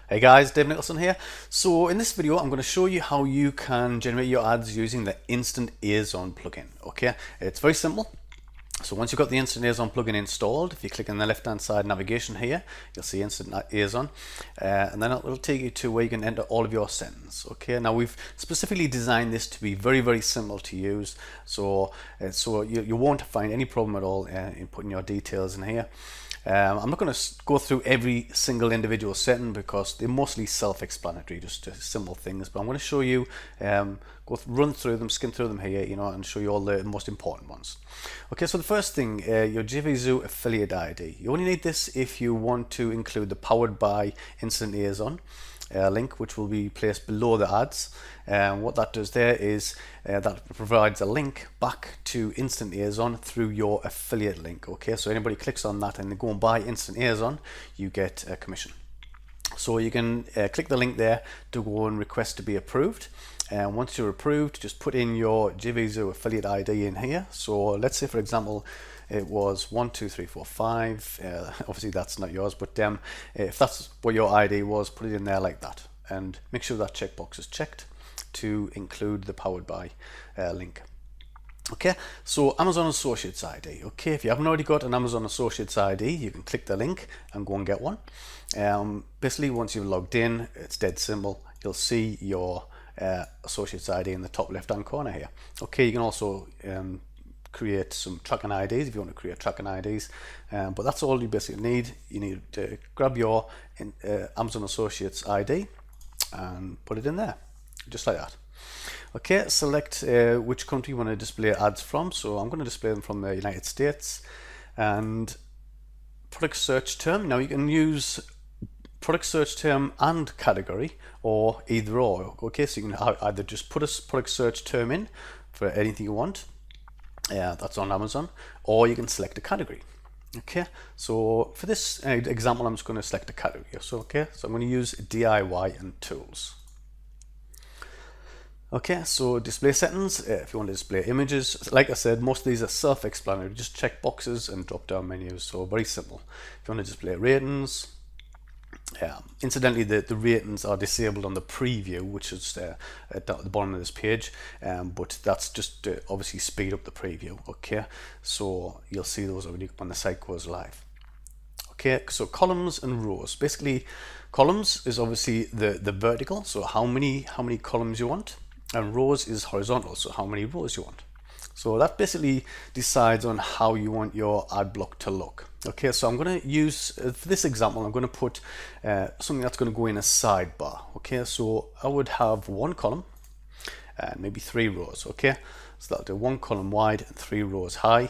Hey guys, Dave Nicholson here. So in this video, I'm going to show you how you can generate your ads using the InstantAzon plugin. Okay, it's very simple. So once you've got the InstantAzon plugin installed, if you click on the left-hand side navigation here, you'll see InstantAzon, and then it'll take you to where you can enter all of your settings. Okay, now we've specifically designed this to be very, very simple to use, so you won't find any problem at all in putting your details in here. I'm not going to go through every single individual setting because they're mostly self-explanatory, just simple things. But I'm going to show you, run through them, skim through them here, and show you all the most important ones. Okay, so the first thing, your JVZoo affiliate ID. You only need this if you want to include the powered by InstantAzon link, which will be placed below the ads. What that does there is that provides a link back to InstantAzon through your affiliate link. Okay, so anybody clicks on that and they go and buy InstantAzon, you get a commission. So you can click the link there to go and request to be approved. And once you're approved, just put in your JVZoo affiliate ID in here. So let's say, for example, it was 12345. Obviously that's not yours, but if that's what your ID was, put it in there like that, and make sure that checkbox is checked to include the powered by link. Okay, so Amazon Associates ID. Okay, if you haven't already got an Amazon Associates ID, you can click the link and go and get one. Basically, once you've logged in, it's dead simple. You'll see your Associates ID in the top left hand corner here. Okay, you can also create some tracking IDs if you want to create tracking IDs, but that's all you basically need. You need to grab your Amazon Associates ID and put it in there, just like that. Okay, select which country you want to display ads from. So I'm going to display them from the United States. And product search term. Now you can use product search term and category, or either or. Okay, so you can either just put a product search term in for anything you want. That's on Amazon, or you can select a category. Okay, so for this example, I'm just going to select a category. So I'm going to use DIY and tools. Okay, so display settings. If you want to display images, like I said, most of these are self-explanatory. Just check boxes and drop down menus. So very simple. If you want to display ratings, incidentally, the ratings are disabled on the preview, which is at the bottom of this page, but that's just to obviously speed up the preview. Okay, so you'll see those when the site goes live. Okay, so columns and rows. Basically, columns is obviously the vertical, so how many columns you want, and rows is horizontal, so how many rows you want. So that basically decides on how you want your ad block to look. Okay, so I'm going to use, for this example, I'm going to put something that's going to go in a sidebar. Okay, so I would have one column and maybe 3 rows. Okay, so that'll do 1 column wide and 3 rows high,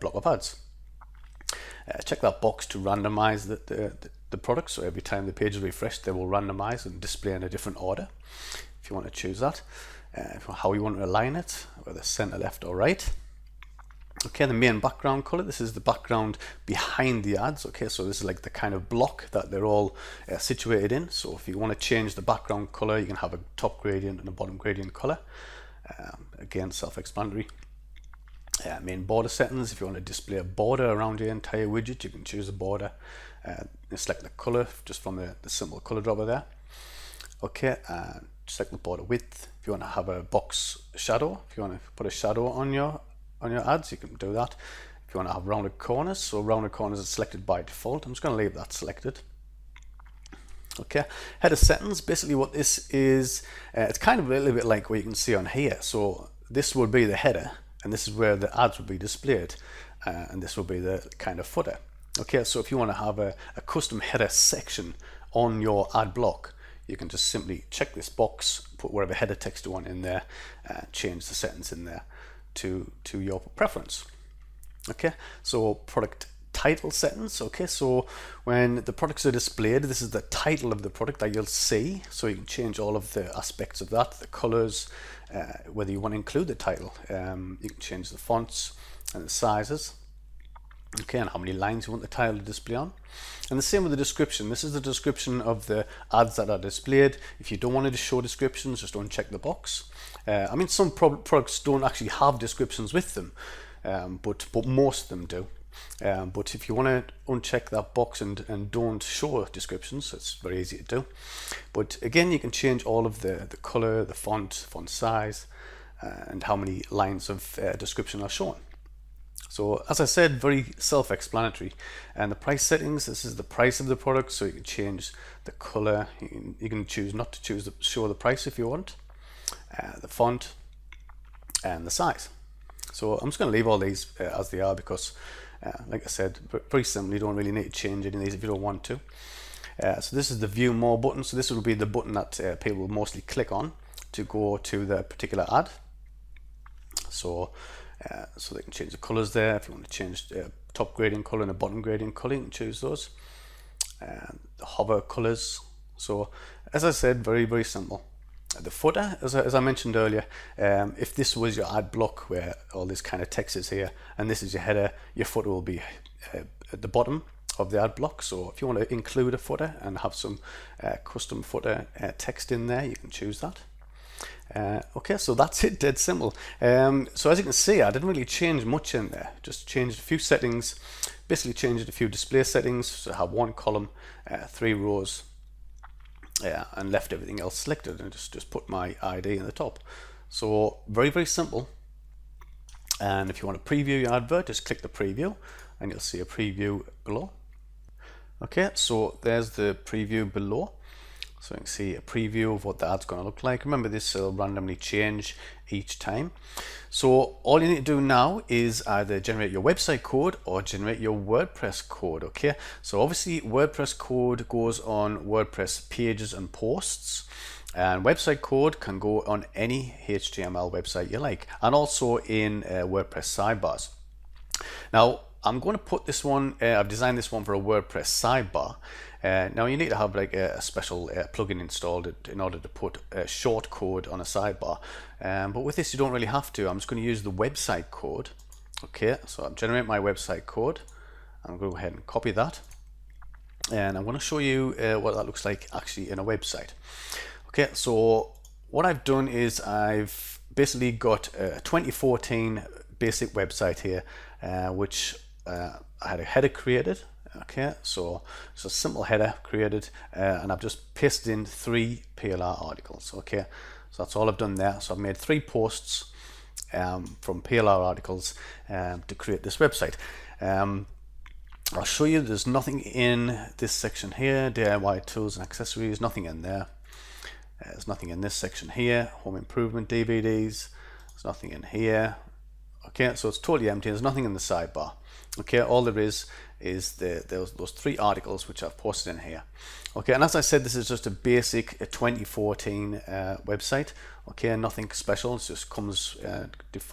block of ads. Check that box to randomize the product. So every time the page is refreshed, they will randomize and display in a different order. If you want to choose that, how you want to align it, whether center, left, or right. Okay, the main background color. This is the background behind the ads. Okay, so this is like the kind of block that they're all situated in. So if you want to change the background color, you can have a top gradient and a bottom gradient color. Again, self-explanatory. Main border settings. If you want to display a border around your entire widget, you can choose a border. Select the color just from the simple color dropper there. Okay, select the border width. If you want to have a box shadow, if you want to put a shadow on your ads, you can do that. If you want to have rounded corners, so rounded corners are selected by default. I'm just going to leave that selected. Okay, header settings. Basically what this is, it's kind of a little bit like what you can see on here. So this would be the header, and this is where the ads will be displayed, and this will be the kind of footer. Okay, so if you want to have a custom header section on your ad block, you can just simply check this box, put whatever header text you want in there, and change the settings in there to your preference. Okay, so product title settings. Okay, so when the products are displayed, this is the title of the product that you'll see. So you can change all of the aspects of that, the colors, whether you want to include the title. You can change the fonts and the sizes. Okay, and how many lines you want the title to display on. And the same with the description. This is the description of the ads that are displayed. If you don't want to show descriptions, just don't check the box. I mean, some products don't actually have descriptions with them, but most of them do. But if you want to uncheck that box and don't show descriptions, it's very easy to do. But again, you can change all of the color, the font size, and how many lines of description are shown. So as I said, very self-explanatory. And the price settings, this is the price of the product, so you can change the color. You can choose not to show the price if you want, the font, and the size. So I'm just going to leave all these as they are because, like I said, very simple. You don't really need to change any of these if you don't want to. So this is the View More button. So this will be the button that people will mostly click on to go to the particular ad. So they can change the colors there. If you want to change the top gradient color and a bottom gradient color, you can choose those. The hover colors. So as I said, very, very simple. The footer, as I mentioned earlier, if this was your ad block where all this kind of text is here and this is your header, your footer will be at the bottom of the ad block. So if you want to include a footer and have some custom footer text in there, you can choose that. Okay, so that's it, dead simple. So as you can see, I didn't really change much in there, just changed a few settings, basically changed a few display settings, so I have one column, 3 rows, and left everything else selected and just put my ID in the top. So very, very simple. And if you want to preview your advert, just click the preview and you'll see a preview below. Okay, so there's the preview below. So you can see a preview of what the ad's going to look like. Remember, this will randomly change each time. So all you need to do now is either generate your website code or generate your WordPress code. Okay, so obviously WordPress code goes on WordPress pages and posts, and website code can go on any HTML website you like, and also in WordPress sidebars. Now I'm going to put this one, I've designed this one for a WordPress sidebar. Now you need to have like a special plugin installed in order to put short code on a sidebar, but with this you don't really have to. I'm just going to use the website code. Okay, so I'm generate my website code. I'm going to go ahead and copy that, and I'm going to show you what that looks like actually in a website. Okay, so what I've done is I've basically got a 2014 basic website here, which I had a header created. Okay, so it's a simple header created, and I've just pasted in 3 PLR articles. Okay, so that's all I've done there. So I've made 3 posts from PLR articles to create this website. I'll show you there's nothing in this section here, DIY tools and accessories, nothing in there. There's nothing in this section here, home improvement DVDs, there's nothing in here. Okay, so it's totally empty, there's nothing in the sidebar. Okay, all there is those 3 articles which I've posted in here. Okay, and as I said, this is just a basic 2014 website. Okay, nothing special, it just comes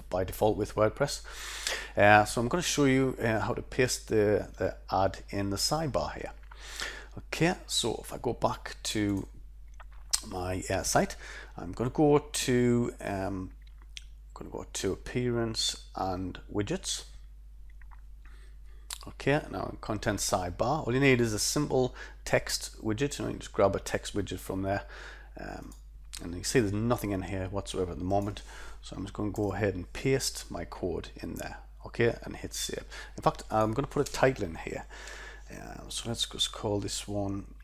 by default with WordPress. So I'm going to show you how to paste the ad in the sidebar here. Okay, so if I go back to my site, I'm going to go to appearance and widgets. Okay, now in content sidebar, all you need is a simple text widget. You just grab a text widget from there, and you see there's nothing in here whatsoever at the moment. So I'm just going to go ahead and paste my code in there. Okay, and hit save. In fact, I'm going to put a title in here. So let's just call this one.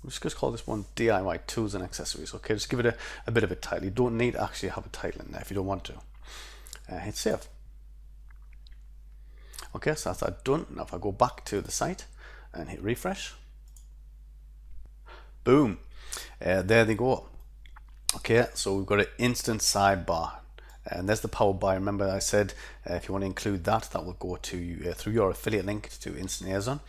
I'm just going to call this one DIY tools and accessories. Okay, just give it a bit of a title. You don't need to actually have a title in there if you don't want to. Hit save. Okay, so that's that done. Now if I go back to the site and hit refresh, boom, there they go. Okay, so we've got an instant sidebar, and there's the powered by. Remember I said if you want to include that, that will go to through your affiliate link to InstantAzon.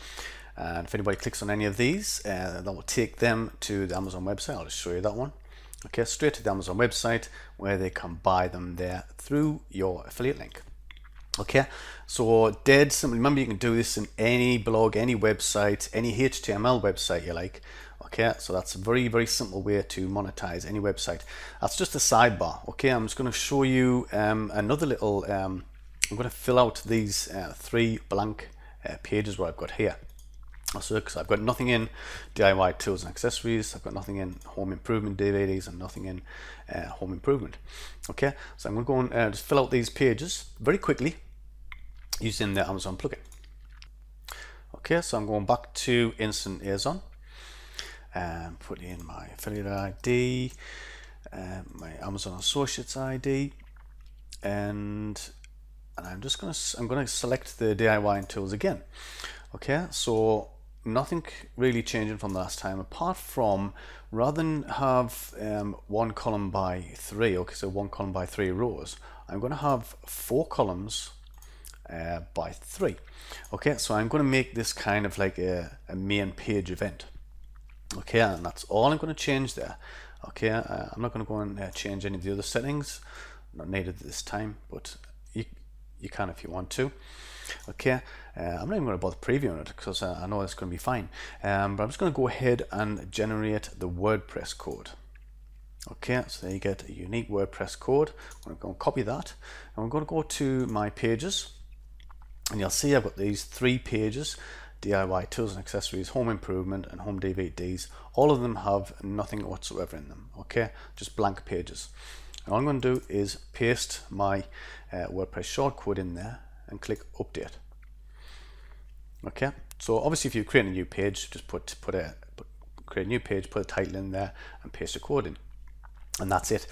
And if anybody clicks on any of these, that will take them to the Amazon website. I'll just show you that one. Okay, straight to the Amazon website where they can buy them there through your affiliate link. Okay, so dead simple. Remember, you can do this in any blog, any website, any HTML website you like. Okay, so that's a very, very simple way to monetize any website. That's just a sidebar. Okay, I'm just going to show you another little, I'm going to fill out these 3 blank pages what I've got here. So because I've got nothing in DIY tools and accessories, I've got nothing in home improvement DVDs, and nothing in home improvement. Okay, so I'm going to go and just fill out these pages very quickly using the Amazon plugin. Okay, so I'm going back to InstantAzon and put in my affiliate ID, my Amazon Associates ID, and I'm going to select the DIY tools again. Okay, so nothing really changing from last time, apart from rather than have one column by three, okay, so one column by 3 rows, I'm going to have 4 columns by 3. Okay, so I'm going to make this kind of like a main page event. Okay, and that's all I'm going to change there. Okay, I'm not going to go and change any of the other settings, not needed this time, but you can if you want to. Okay, I'm not even going to bother previewing it because I know it's going to be fine, but I'm just going to go ahead and generate the WordPress code. Okay, so there you get a unique WordPress code. I'm going to go and copy that, and I'm going to go to my pages, and you'll see I've got these 3 pages: DIY tools and accessories, home improvement, and home DVDs. All of them have nothing whatsoever in them. Okay, just blank pages. And all I'm going to do is paste my WordPress shortcode in there and click update. Okay, so obviously if you create a new page, just create a new page, put a title in there, and paste the code in, and that's it.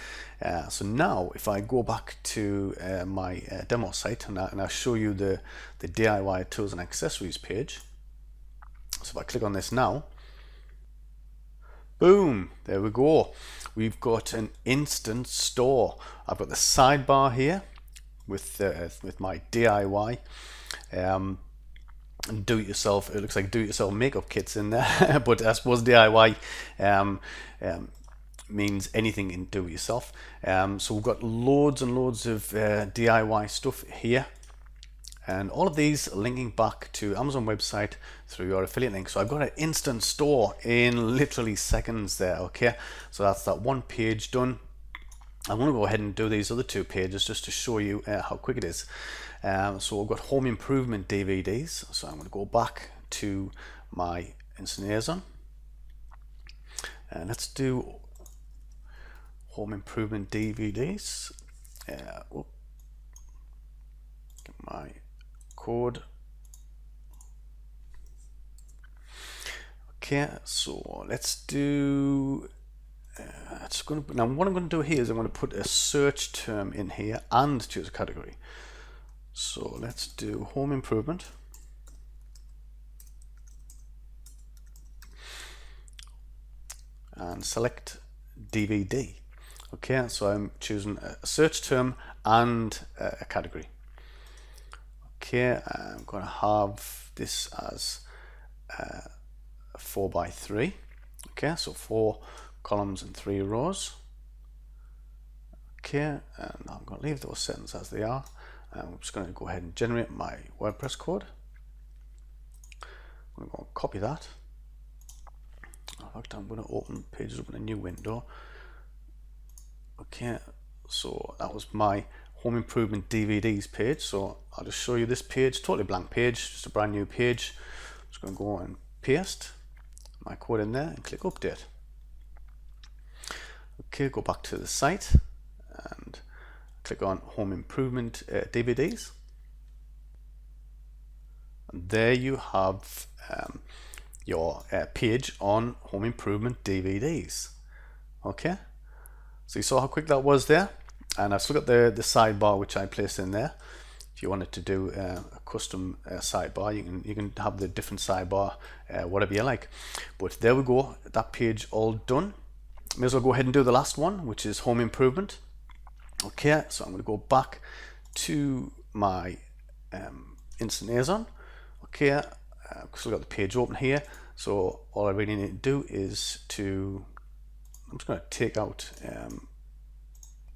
So now if I go back to my demo site and I'll show you the DIY tools and accessories page. So if I click on this now, boom, there we go. We've got an instant store. I've got the sidebar here with my DIY and do-it-yourself. It looks like do-it-yourself makeup kits in there, but I suppose DIY means anything in do-it-yourself. So we've got loads and loads of DIY stuff here, and all of these linking back to Amazon website through your affiliate link. So I've got an instant store in literally seconds there. Okay, so that's that one page done. I'm going to go ahead and do these other 2 pages just to show you how quick it is. So we've got home improvement DVDs. So I'm going to go back to my InstantAzon, and let's do home improvement DVDs. Get my code. Okay, so let's do now what I'm going to do here is I'm going to put a search term in here and choose a category. So let's do home improvement, and select DVD. Okay, so I'm choosing a search term and a category. Okay, I'm going to have this as 4 by 3. Okay, so 4 columns and 3 rows. Okay, and I'm going to leave those settings as they are. I'm just going to go ahead and generate my WordPress code. I'm going to go and copy that. In fact, I'm going to open pages up in a new window. Okay, so that was my home improvement DVDs page. So I'll just show you this page, totally blank page, just a brand new page. I'm just going to go and paste my code in there and click update. Okay, go back to the site and click on home improvement DVDs. And there you have your page on home improvement DVDs. Okay, so you saw how quick that was there, and I've still got the sidebar which I placed in there. If you wanted to do a custom sidebar, you can have the different sidebar, whatever you like. But there we go, that page all done. May as well go ahead and do the last one, which is home improvement. Okay, so I'm going to go back to my InstantAzon. Okay, I've still got the page open here, so all I really need to do is I'm just going to take out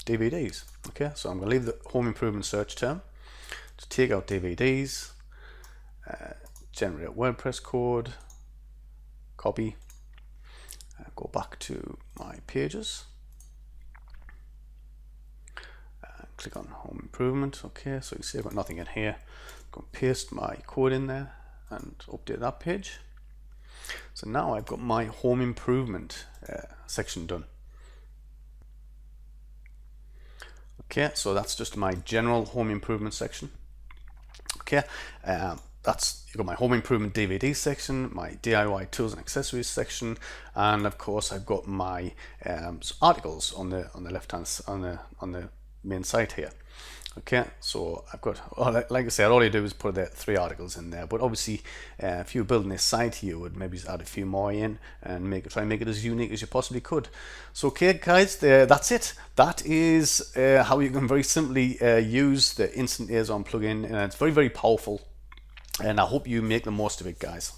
DVDs. Okay, so I'm going to leave the home improvement search term, to take out DVDs, generate WordPress code, copy, go back to my pages, click on home improvement. Okay, so you see I've got nothing in here. Go and paste my code in there and update that page. So now I've got my home improvement section done. Okay, so that's just my general home improvement section. Okay, that's, you've got my home improvement DVD section, my DIY tools and accessories section, and of course I've got my articles on the left hand on the main site here. Okay, so I've got, like I said, all you do is put the 3 articles in there, but obviously if you're building this site, you would maybe add a few more in and try and make it as unique as you possibly could. So okay guys, that's it. That is how you can very simply use the InstantAzon plugin, and it's very, very powerful, and I hope you make the most of it, guys.